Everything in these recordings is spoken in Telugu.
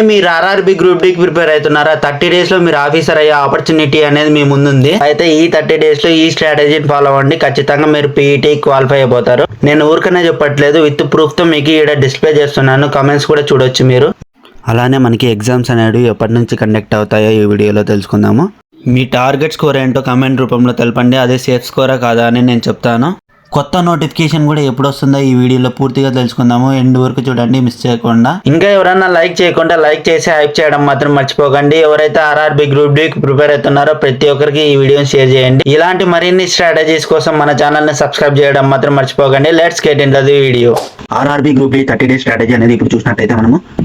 మీరు ఆర్ఆర్బి గ్రూప్ డి ప్రిపేర్ అవుతున్నారా? 30 days లో మీరు ఆఫీసర్ అయ్యే ఆపర్చునిటీ అనేది మీ ముందుంది. అయితే ఈ 30 days లో ఈ స్ట్రాటజీని ఫాలో అవ్వండి, ఖచ్చితంగా మీరు పీఈటీ క్వాలిఫై అయిపోతారు. నేను ఊరికనే చెప్పట్లేదు, విత్ ప్రూఫ్ తో మీకు ఇక్కడ డిస్ప్లే చేస్తున్నాను. కమెంట్స్ కూడా చూడొచ్చు మీరు. అలానే మనకి ఎగ్జామ్స్ అనేవి ఎప్పటి నుంచి కండక్ట్ అవుతాయో ఈ వీడియోలో తెలుసుకుందాము. మీ టార్గెట్ స్కోర్ ఏంటో కమెంట్ రూపంలో తెలపండి. అదే సేఫ్ స్కోరా కాదా అని నేను చెప్తాను. కొత్త నోటిఫికేషన్ కూడా ఎప్పుడు వస్తుందో ఈ వీడియోలో పూర్తిగా తెలుసుకుందాము. ఎండ్ వరకు చూడండి, మిస్ చేయకుండా. ఇంకా ఎవరైనా లైక్ చేయకుండా లైక్ చేసి హైప్ చేయడం మాత్రం మర్చిపోకండి. ఎవరైతే ఆర్ఆర్బి గ్రూప్ డి ప్రిపేర్ అవుతున్నారో ప్రతి ఒక్కరికి ఈ వీడియోని షేర్ చేయండి. ఇలాంటి మరిన్ని స్ట్రాటజీస్ కోసం మన ఛానల్ ని సబ్స్క్రైబ్ చేయడం మాత్రం మర్చిపోకండి. Let's get into the video. RRB group D 30 days strategy అనేది ఇప్పుడు చూసినట్టయితే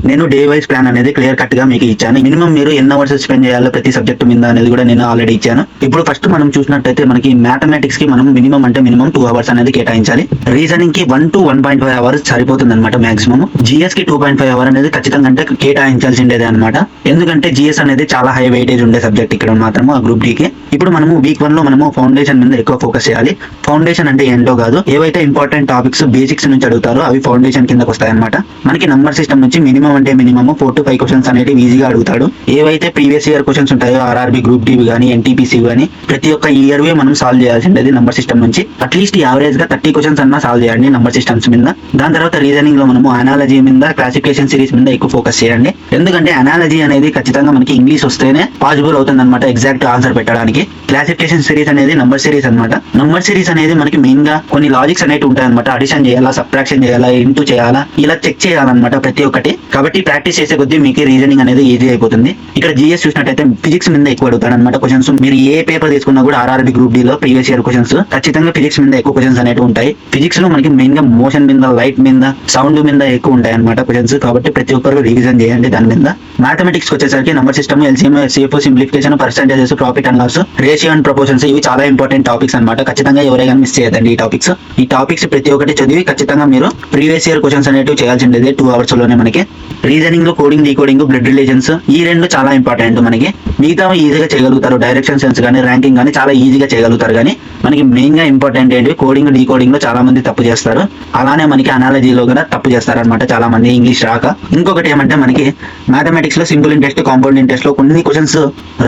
నేను డే వైజ్ ప్లాన్ అనేది క్లియర్ కట్ గా మీకు ఇచ్చాను. మినిమం మీరు ఎన్ని అవర్స్ స్పెండ్ చేయాలో ప్రతి సబ్జెక్ట్ మీద అనేది కూడా నేను ఆల్రెడీ ఇచ్చాను. ఇప్పుడు ఫస్ట్ మనం చూసినట్టయితే మనకి మ్యాథమెటిక్స్ కి మనం మినిమం 2 hours అనేది కేటాయించాలి. రీజనింగ్ కి 1 to 1.5 hours సరిపోతుంది అనమాట మాక్సిమం. జిఎస్ కి 2.5 hours అనేది ఖచ్చితంగా అంటే కేటాయించాల్సిండేదే అనమాట. ఎందుకంటే జిఎస్ అనేది చాలా హై వెయిటేజ్ ఉండే సబ్జెక్ట్ ఇక్కడ మాత్రము ఆ గ్రూప్ డి కి. ఇప్పుడు మనము వీక్ 1 లో మనము ఫౌండేషన్ మీద ఎక్కువ ఫోకస్ చేయాలి. ఫౌండేషన్ అంటే ఏంటో కాదు, ఏవైతే ఇంపార్టెంట్ టాపిక్స్ బేసిక్స్ నుంచి అడుగుతారో అవి ఫౌండేషన్ కిందకి వస్తాయి అనమాట. మనకి నంబర్ సిస్టమ్ నుంచి మినిమం అంటే మినిమం 4 to 5 క్వశ్చన్స్ అనేవి ఈజీగా అడుగుతాడు. ఏవైతే ప్రీవియస్ ఇయర్ క్వశ్చన్స్ ఉంటాయో ఆర్ఆర్బి గ్రూప్ డి కానీ ఎన్టీపీసీ కానీ ప్రతి ఒక్క ఇయర్ మనం సాల్వ్ చేయాల్సిండేది నంబర్ సిస్టమ్ నుంచి. అట్లీస్ట్ యావరేజ్ గా 30 క్వశ్చన్స్ అన్నా సాల్వ్ చేయండి నంబర్ సిస్టమ్స్ మీద. దాని తర్వాత రీజనింగ్ లో మనము అనాలజీ మీద, క్లాసిఫికేషన్ సిరీస్ మీద ఎక్కువ ఫోకస్ చేయండి. ఎందుకంటే అనాలజీ అనేది ఖచ్చితంగా మనకి ఇంగ్లీష్ వస్తేనే పాసిబుల్ అవుతుంది అనమాట ఎగ్జాక్ట్ ఆన్సర్ పెట్టడానికి. క్లాసిఫికేషన్ సిరీస్ అనేది నంబర్ సిరీస్ అనమాట. నంబర్ సిరీస్ అనేది మనకి మెయిన్ గా కొన్ని లాజిక్స్ అనేవి ఉంటాయి అనమాట. అడిషన్ చేయాలా, సబ్ట్రాక్షన్ చేయాలా, ఇంటూ చేయాలా, ఇలా చెక్ చేయాలన్నమాట ప్రతి ఒక్కటి. కాబట్టి ప్రాక్టీస్ చేసే కొద్దీ మీకు రీజనింగ్ అనేది ఈజీ అయిపోతుంది. ఇక్కడ జిఎస్ చూసినట్టయితే ఫిజిక్స్ మీద ఎక్కువ అడుగుతాడు అనమాట క్వశ్చన్స్. మీరు ఏ పేపర్ తీసుకున్నా కూడా ఆర్ఆర్బి గ్రూప్ డి లో ప్రీవియస్ ఇయర్ క్వశ్చన్స్ ఖచ్చితంగా ఫిజిక్స్ మీద ఎక్కువ క్వశ్చన్స్ అనేవి ఉంటాయి. ఫిజిక్స్ లో మనకి మెయిన్ గా మోషన్ మీద, లైట్ మీద, సౌండ్ మీద ఎక్కువ ఉంటాయి అనమాట క్వశ్చన్స్. కాబట్టి ప్రతి ఒక్కరు రివిజన్ చేయండి దాని మీద. మ్యాథమెటిక్స్ వచ్చేసరికి number system, LCM, FCF, simplification, percentages, profit and loss, ratio and proportions ఇవి చాలా ఇంపార్టెంట్ టాపిక్స్ అనమాట. ఖచ్చితంగా ఎవరైనా మిస్ చేయదండి ఈ టాపిక్స్ ప్రతి ఒక్కటి చదివి ఖచ్చితంగా మీరు ప్రీవియస్ ఇయర్ క్వశ్చన్స్ అనేవి చేయాల్సిండేది 2 hours లోనే. మనకి రీజనింగ్ లో కోడింగ్, డీకోడింగ్, బ్లడ్ రిలేషన్స్ ఈ రెండు చాలా ఇంపార్టెంట్. మనకి మిగతా ఈజీగా చేయగలుగుతారు. డైరెక్షన్ సెన్స్ కానీ, ర్యాంకింగ్ కానీ చాలా ఈజీగా చేయగలుగుతారు. కానీ మనకి మెయిన్ గా ఇంపార్టెంట్ ఏంటి, కోడింగ్, డీకోడింగ్ లో చాలా మంది తప్పు చేస్తారు. అలానే మనకి అనాలజీలో కూడా తప్పు చేస్తారు అనమాట చాలా మంది, ఇంగ్లీష్ రాక. ఇంకొకటి ఏమంటే మనకి మ్యాథమెటిక్స్ లో సింపుల్ ఇంట్రెస్ట్, కాంపౌండ్ ఇంట్రెస్ట్ లో కొన్ని క్వశ్చన్స్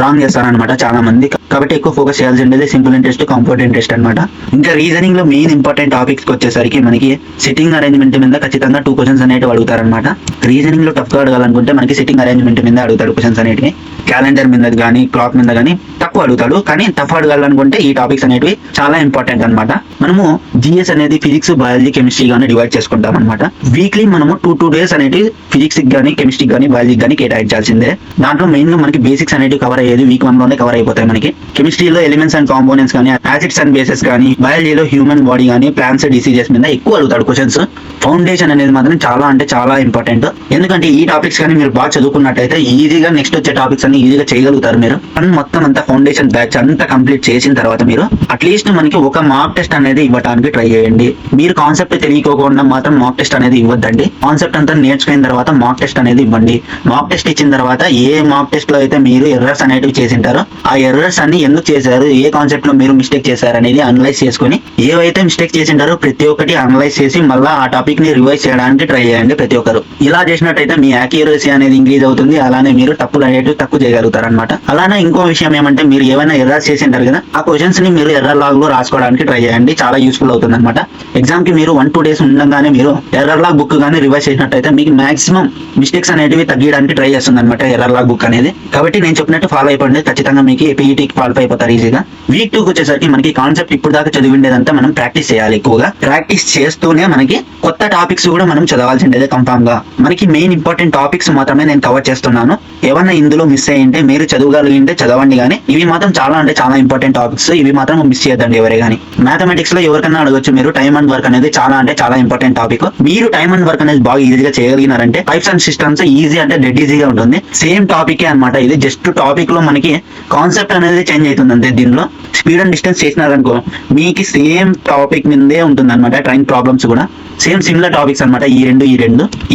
రాంగ్ చేస్తారనమాట చాలా మంది. కాబట్టి ఎక్కువ ఫోకస్ చేయాల్సిండేది సింపుల్ ఇంట్రెస్ట్, కాంపౌండ్ ఇంట్రెస్ట్ అనమాట. ఇంకా రీజనింగ్ లో మెయిన్ ఇంపార్టెంట్ టాపిక్స్ వచ్చేసరికి మనకి సిట్టింగ్ అరేంజ్మెంట్ మీద ఖచ్చితంగా 2 questions అనేవి అడుగుతారనమాట. రీజనింగ్ లో టఫ్ గా అడగాలనుకుంటే మనకి సిట్టింగ్ అరేంజ్మెంట్ మీద అడుగుతాడు క్వశ్చన్స్ అనేవి. క్యాలెండర్ మీద కానీ, క్లాక్ మీద కానీ తక్కువ అడుగుతాడు. కానీ టఫ్ అడగాలనుకుంటే ఈ టాపిక్స్ అనేవి చాలా ఇంపార్టెంట్ అనమాట. మనము జిఎస్ అనేది ఫిజిక్స్, బయాలజీ, కెమిస్ట్రీ గానీ డివైడ్ చేసుకుంటాం అనమాట. వీక్లీ మనము 2 days అనేవి ఫిజిక్స్ కానీ, కెమిస్ట్రీ కానీ, బయాలజీ కానీ కేటాయించాల్సిందే. దాంట్లో మెయిన్ గా మనకి బేసిక్స్ అనేవి కవర్ అయ్యేది వీక్ 1 లోనే కవర్ అయిపోతాయి. మనకి కెమిస్ట్రీలో ఎలిమెంట్స్ అండ్ కాంపోనెంట్స్ కానీ, యాసిడ్స్ అండ్ బేసెస్ కానీ, బయాలజీలో హ్యూమన్ బాడీ కానీ, ప్లాంట్స్, డిసీజెస్ మీద ఎక్కువ అడుగుతాడు క్వశ్చన్స్. ఫౌండేషన్ అనేది మాత్రం చాలా అంటే చాలా ఇంపార్టెంట్. ఎందుకంటే ఈ టాపిక్స్ కానీ మీరు బాగా చదువుకున్నట్టయితే ఈజీగా నెక్స్ట్ వచ్చే టాపిక్స్ అన్ని ఈజీగా చేయగలుగుతారు. మీరు మొత్తం అంతా ఫౌండేషన్ బ్యాచ్ అంతా కంప్లీట్ చేసిన తర్వాత మీరు అట్లీస్ట్ మనకి ఒక మాక్ టెస్ట్ అనేది ఇవ్వడానికి ట్రై చేయండి. మీరు కాన్సెప్ట్ తెలియకోకుండా మాత్రం మాక్ టెస్ట్ అనేది ఇవ్వద్దండి. కాన్సెప్ట్ అంతా నేర్చుకున్న తర్వాత మాక్ టెస్ట్ అనేది ఇవ్వండి. మాక్ టెస్ట్ ఇచ్చిన తర్వాత ఏ మాక్ టెస్ట్ లో అయితే మీరు ఎర్రర్స్ అనేవి చేసింటారో ఆ ఎర్రర్స్ అన్ని ఎందుకు చేశారు, ఏ కాన్సెప్ట్ లో మీరు మిస్టేక్ చేశారు అనేది అనలైజ్ చేసుకుని ఏవైతే మిస్టేక్ చేసింటారో ప్రతి ఒక్కటి అనలైజ్ చేసి మళ్ళీ ఆ టాపిక్ ని రివైజ్ చేయడానికి ట్రై చేయండి ప్రతి ఒక్కరు. ఇలా చేసినట్టయితే మీ యాక్యురసీ అనేది ఇంక్రీజ్ అవుతుంది. అలానే మీరు తప్పులు అనేవి తక్కువ చేయగలుగుతారు అనమాట. అలానే ఇంకో విషయం ఏమంటే మీరు ఏమైనా ఎర్రర్స్ చేసింటారు కదా, ఆ క్వశ్చన్స్ ని మీరు ఎర్రర్ లాగ్ లో రాసుకోవడానికి ట్రై చేయండి. చాలా యూస్ఫుల్ అవుతుంది అనమాట. ఎగ్జామ్ కి మీరు 1-2 days ఉండగానే మీరు ఎర్రర్ లాగ్ బుక్ గానీ రివైజ్ చేసినట్టయితే మీకు మాక్సిమం మిస్టేక్స్ అనేవి తగ్గడానికి ట్రై చేస్తుంది అనమాట ఎర్రర్ లాగ్ బుక్ అనేది. కాబట్టి నేను చెప్పినట్టు ఫాలో అయిపోండి, ఖచ్చితంగా మీకు పీఈటీకి క్వాలిఫై అయిపోతారు ఈజీగా. వీక్ 2 వచ్చేసరికి మనకి కాన్సెప్ట్ ఇప్పుడు దాకా చదివిండేదంతా మనం ప్రాక్టీస్ చేయాలి. ఎక్కువగా ప్రాక్టీస్ చేస్తూనే మనకి కొత్త టాపిక్స్ కూడా మనం చదవాల్సిందే కన్ఫామ్ గా. మనకి మెయిన్ ఇంపార్టెంట్ టాపిక్స్ మాత్రమే నేను కవర్ చేస్తున్నాను. ఏమన్నా ఇందులో మిస్ అయ్యింటే మీరు చదవగలిగింటే చదవండి. కానీ ఇవి మాత్రం చాలా అంటే చాలా ఇంపార్టెంట్ టాపిక్స్. ఇవి మాత్రం మిస్ చేయద్దండి ఎవరే కానీ. మ్యాథమెటిక్స్ లో ఎవరికైనా అడగొచ్చు మీరు, టైమ్ అండ్ వర్క్ అనేది చాలా అంటే చాలా ఇంపార్టెంట్ టాపిక్. మీరు టైమ్ అండ్ వర్క్ అనేది బాగా ఈజీగా చేయగలిగినారంటే టైప్స్ అండ్ సిస్టమ్స్ ఈజీ అంటే డెడ్ ఈజీగా ఉంటుంది. సేమ్ టాపిక్ అనమాట ఇది. జస్ట్ టాపిక్ లో మనకి కాన్సెప్ట్ అనేది చేంజ్ అవుతుంది అంతే. దీనిలో స్పీడ్ అండ్ డిస్టెన్స్ చేసినారనుకో మీకు సేమ్ టాపిక్ మీదే ఉంటుంది అనమాట. ట్రైన్ ప్రాబ్లమ్స్ కూడా సేమ్ సిమిలర్ టాపిక్స్ అనమాట.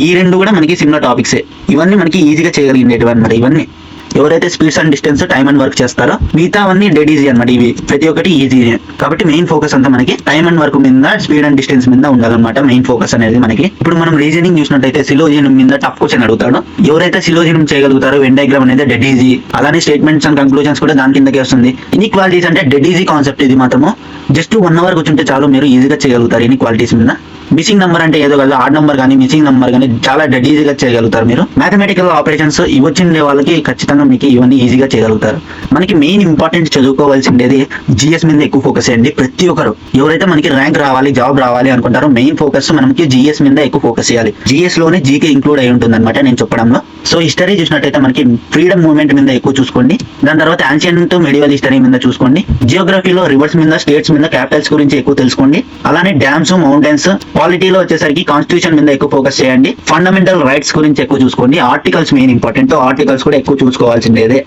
ఈ రెండు కూడా మనకి సిమిలర్ టాపిక్స్. ఇవన్నీ మనకి ఈజీగా చేయగలిగినవి అనమాట. ఇవన్నీ ఎవరైతే speeds and distance time and work చేస్తారో మిగతావన్నీ డెడ్ ఈజీ అనమాట. ఇవి ప్రతి ఒక్కటి ఈజీ. కాబట్టి మెయిన్ ఫోకస్ అంతా మనకి టైమ్ అండ్ వర్క్ మీద, స్పీడ్ అండ్ డిస్టెన్స్ మీద ఉండాలన్నమాట. మెయిన్ ఫోకస్ అనేది మనకి. ఇప్పుడు మనం రీజనింగ్ చూసినట్టయితే సిలోజినం మీద టఫ్ క్వశ్చన్ అడుగుతాడు. ఎవరైతే సిలోజినం చేయగలుగుతారో వెన్ డయాగ్రామ్ అనేది డెడ్ ఈజీ. అలానే స్టేట్మెంట్స్ అండ్ కంక్లూజన్స్ కూడా దాని కిందకే వస్తుంది. ఇన్ఈక్వాలిటీస్ అంటే డెడ్ ఈజీ కాన్సెప్ట్. ఇది మాత్రము జస్ట్ 1 hour కూర్చుంటే చాలు, మీరు ఈజీగా చేయగలుగుతారు ఇన్ఈక్వాలిటీస్ మీద. మిసింగ్ నంబర్ అంటే ఏదో కాదు, ఆడ్ నంబర్ కానీ మిసింగ్ నంబర్ కానీ చాలా డెడ్ ఈజీగా చేయగలుగుతారు మీరు. మ్యాథమెటికల్ ఆపరేషన్స్ ఇవ్వచ్చిండే వాళ్ళకి ఖచ్చితంగా మీకు ఇవన్నీ ఈజీగా చేయగలుగుతారు. మనకి మెయిన్ ఇంపార్టెంట్ చదువుకోవాల్సిండేది జిఎస్ మీద ఎక్కువ ఫోకస్ చేయండి ప్రతి ఒక్కరు. ఎవరైతే మనకి ర్యాంక్ రావాలి, జాబ్ రావాలి అనుకుంటారో మెయిన్ ఫోకస్ మనకి జిఎస్ మీద ఎక్కువ ఫోకస్ చేయాలి. జిఎస్ లోనే జీకే ఇంక్లూడ్ అయి ఉంటుంది అనమాట నేను చెప్పడంలో. సో హిస్టరీ చూసినట్టయితే మనకి ఫ్రీడమ్ మూవ్మెంట్ మీద ఎక్కువ చూసుకోండి. దాని తర్వాత యాన్షియంట్ మెడివల్ హిస్టరీ మీద చూసుకోండి. జియోగ్రఫీలో రివర్స్ మీద, స్టేట్స్ మీద, క్యాపిటల్స్ గురించి ఎక్కువ తెలుసుకోండి. అలానే డ్యామ్స్, మౌంటైన్స్. పాలిటీలో వచ్చేసరికి కాన్స్టిట్యూషన్ మీద ఎక్కువ ఫోకస్ చేయండి. ఫండమెంటల్ రైట్స్ గురించి ఎక్కువ చూసుకోండి. Articles main important. ఆర్టికల్స్ కూడా ఎక్కువ చూసుకోవాల్సిందేదే.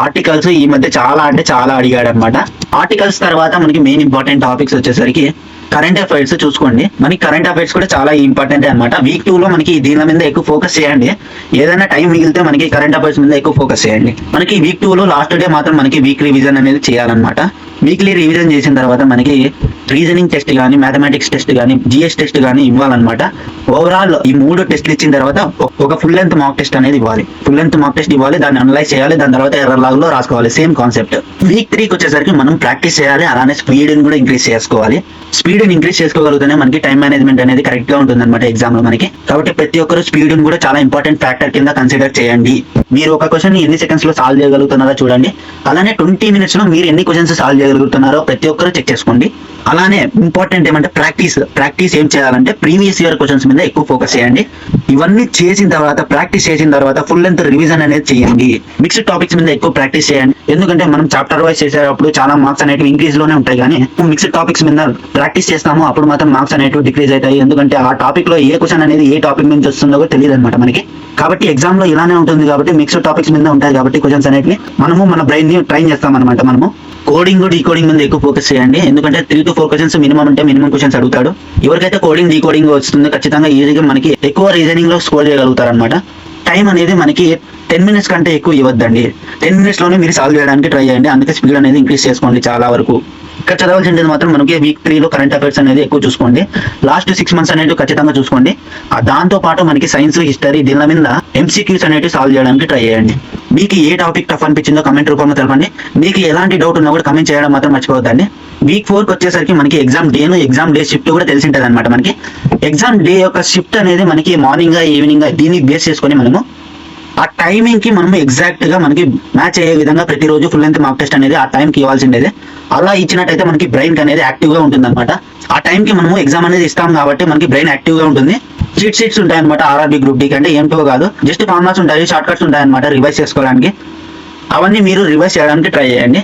ఆర్టికల్స్ ఈ మధ్య చాలా అడిగాడు అనమాట. ఆర్టికల్స్ తర్వాత మనకి మెయిన్ ఇంపార్టెంట్ టాపిక్స్ వచ్చేసరికి కరెంట్ అఫైర్స్ చూసుకోండి. మనకి కరెంట్ అఫైర్స్ కూడా చాలా ఇంపార్టెంట్ అనమాట. వీక్ 2 లో మనకి దీని మీద ఎక్కువ ఫోకస్ చేయండి. ఏదైనా టైం మిగిలితే మనకి కరెంట్ అఫైర్స్ మీద ఎక్కువ ఫోకస్ చేయండి. మనకి వీక్ 2 లో లాస్ట్ డే మాత్రం మనకి వీక్ రివిజన్ అనేది చేయాలన్నమాట. వీక్లీ రివిజన్ చేసిన తర్వాత మనకి రీజనింగ్ టెస్ట్ కానీ, మ్యాథమెటిక్స్ టెస్ట్ కానీ, జిఎస్ టెస్ట్ కానీ ఇవ్వాలన్నమాట. ఓవరాల్ ఈ 3 టెస్ట్లు ఇచ్చిన తర్వాత ఒక ఫుల్ లెంత్ మాక్ టెస్ట్ అనేది ఇవ్వాలి. ఫుల్ లెంత్ మాక్ టెస్ట్ ఇవ్వాలి, దాన్ని అనలైజ్ చేయాలి, దాని తర్వాత ఎర్రర్ లాగ్ లో రాసుకోవాలి. Same concept. వీక్ 3కి వచ్చేసరికి మనం ప్రాక్టీస్ చేయాలి. అలానే స్పీడ్ కూడా ఇంక్రీజ్ చేసుకోవాలి. స్పీడ్ ఇంక్రీజ్ చేసుకోగలిగితేనే మనకి టైం మేనేజ్మెంట్ అనేది కరెక్ట్ గా ఉంటుంది అనమాట ఎగ్జామ్ లో మనకి. కాబట్టి ప్రతి ఒక్కరు స్పీడ్ కూడా చాలా ఇంపార్టెంట్ ఫ్యాక్టర్ కింద కన్సిడర్ చేయండి. మీరు ఒక క్వశ్చన్ ఎన్ని సెకండ్స్ లో సాల్వ్ చేయగలుగుతున్నారో చూడండి. అలానే 20 minutes లో మీరు ఎన్ని క్వశ్చన్స్ సాల్వ్ చేయగలుగుతున్నారో ప్రతి ఒక్కరు చెక్ చేసుకోండి. అలానే ఇంపార్టెంట్ ఏమంటే ప్రాక్టీస్ ఏం చేయాలంటే ప్రీవియస్ ఇయర్ క్వశ్చన్స్ మీద ఎక్కువ ఫోకస్ చేయండి. ఇవన్నీ చేసిన తర్వాత, ప్రాక్టీస్ చేసిన తర్వాత ఫుల్ లెంత్ రివిజన్ అనేది చేయండి. మిక్స్డ్ టాపిక్స్ మీద ఎక్కువ ప్రాక్టీస్ చేయండి. ఎందుకంటే మనం చాప్టర్ వైజ్ చేసేటప్పుడు చాలా మార్క్స్ అనేవి ఇంక్రీజ్ లోనే ఉంటాయి, కానీ మిక్స్డ్ టాపిక్స్ మీద ప్రాక్టీస్ చేస్తాము అప్పుడు మాత్రం మార్క్స్ అనేవి డిక్రీజ్ అవుతాయి. ఎందుకంటే ఆ టాపిక్ లో ఏ క్వశ్చన్ అనేది ఏ టాపిక్ నుంచి వస్తుందో కూడా తెలియదు అనమాట మనకి. కాబట్టి ఎగ్జామ్ లో ఇలానే ఉంటుంది. కాబట్టి మిక్స్డ్ టాపిక్స్ మీద ఉంటాయి కాబట్టి క్వశ్చన్స్ అనేవి మనము మన బ్రెయిన్ ని ట్రైన్ చేస్తాం అనమాట. మనము కోడింగ్ డీకోడింగ్ మీద ఎక్కువ ఫోకస్ చేయండి. ఎందుకంటే 3 to 4 క్వశ్చన్స్ మినిమం అంటే మినిమం క్వశ్చన్స్ అడుగుతాడు. ఎవరికైతే కోడింగ్ డీకోడింగ్ వస్తుందో ఖచ్చితంగా ఈజీగా మనకి ఎక్కువ రీజనింగ్ లో స్కోర్ చేయగలుగుతారు అనమాట. టైం అనేది మనకి 10 minutes కంటే ఎక్కువ ఇవ్వద్దండి. 10 minutes లోనే మీరు సాల్వ్ చేయడానికి ట్రై చేయండి. అందుకే స్పీడ్ అనేది ఇంక్రీజ్ చేసుకోండి చాలా వరకు. ఇక్కడ చదవాల్సింది మాత్రం మనకి వీక్ 3 లో కరెంట్ అఫైర్స్ అనేది ఎక్కువ చూసుకోండి. లాస్ట్ 6 months అనేది ఖచ్చితంగా చూసుకోండి. దాంతో పాటు మనకి సైన్స్, హిస్టరీ దీని మీద ఎంసీక్యూస్ అనేవి సాల్వ్ చేయడానికి ట్రై చేయండి. మీకు ఏ టాపిక్ టఫ్ అనిపించిందో కమెంట్ రూపంలో తెలపండి. మీకు ఎలాంటి డౌట్ ఉన్నా కూడా కమెంట్ చేయడం మాత్రం మర్చిపోవద్దండి. వీక్ 4కి వచ్చేసరికి మనకి ఎగ్జామ్ డే షిఫ్ట్ కూడా తెలిసి ఉంటుంది అనమాట. మనకి ఎగ్జామ్ డే యొక్క షిఫ్ట్ అనేది మనకి మార్నింగ్ ఈవినింగ్ దీన్ని బేస్ చేసుకొని మనము ఆ టైమింగ్ కి మనం ఎగ్జాక్ట్ గా మనకి మ్యాచ్ అయ్యే విధంగా ప్రతిరోజు ఫుల్ లెంత్ మాక్ టెస్ట్ అనేది ఆ టైంకి ఇవ్వాల్సిండేది. అలా ఇచ్చినట్టయితే మనకి బ్రెయిన్ అనేది యాక్టివ్ గా ఉంటుంది అనమాట. ఆ టైంకి మనము ఎగ్జామ్ అనేది ఇస్తాం కాబట్టి మనకి బ్రెయిన్ యాక్టివ్ గా ఉంటుంది. చీట్ షీట్స్ ఉంటాయి అనమాట ఆర్ఆర్బీ గ్రూప్ డి అంటే ఏంటో కాదు, జస్ట్ ఫార్ములాస్ ఉంటాయి, షార్ట్ కట్స్ ఉంటాయి అనమాట రివైజ్ చేసుకోవడానికి. అవన్నీ మీరు రివైజ్ చేయడానికి ట్రై చేయండి.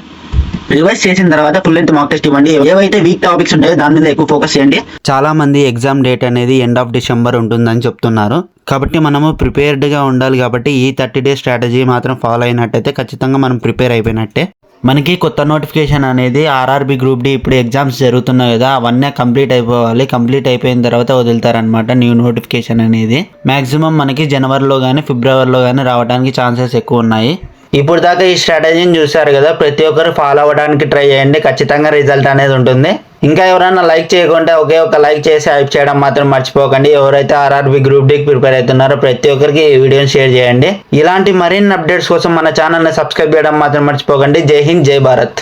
రివైజ్ చేసిన తర్వాత ఫుల్ లెంత్ మాక్ టెస్ట్ ఇవ్వండి. ఏవైతే వీక్ టాపిక్స్ ఉంటాయో దాని మీద ఎక్కువ ఫోకస్ చేయండి. చాలా మంది ఎగ్జామ్ డేట్ అనేది ఎండ్ ఆఫ్ డిసెంబర్ ఉంటుందని చెప్తున్నారు. కాబట్టి మనము ప్రిపేర్డ్ గా ఉండాలి. కాబట్టి ఈ 30 days స్ట్రాటజీ మాత్రం ఫాలో అయినట్టయితే ఖచ్చితంగా మనం ప్రిపేర్ అయిపోయినట్టే. మనకి కొత్త నోటిఫికేషన్ అనేది ఆర్ఆర్బీ గ్రూప్ డి ఇప్పుడు ఎగ్జామ్స్ జరుగుతున్నాయి కదా, అవన్నీ కంప్లీట్ అయిపోవాలి. కంప్లీట్ అయిపోయిన తర్వాత వదులుతారనమాట న్యూ నోటిఫికేషన్ అనేది. మాక్సిమం మనకి జనవరిలో కానీ ఫిబ్రవరిలో కానీ రావడానికి ఛాన్సెస్ ఎక్కువ ఉన్నాయి. ఇప్పుడు దాకా ఈ స్ట్రాటజీని చూసారు కదా, ప్రతి ఒక్కరు ఫాలో అవ్వడానికి ట్రై చేయండి. ఖచ్చితంగా రిజల్ట్ అనేది ఉంటుంది. ఇంకా ఎవరైనా లైక్ చేయకుంటే ఒకే ఒక లైక్ చేసి హైప్ చేయడం మాత్రం మర్చిపోకండి. ఎవరైతే ఆర్ఆర్బీ గ్రూప్ డికి ప్రిపేర్ అవుతున్నారో ప్రతి ఒక్కరికి ఈ వీడియోని షేర్ చేయండి. ఇలాంటి మరిన్ని అప్డేట్స్ కోసం మన ఛానల్ని సబ్స్క్రైబ్ చేయడం మాత్రం మర్చిపోకండి. జై హింద్, జై భారత్.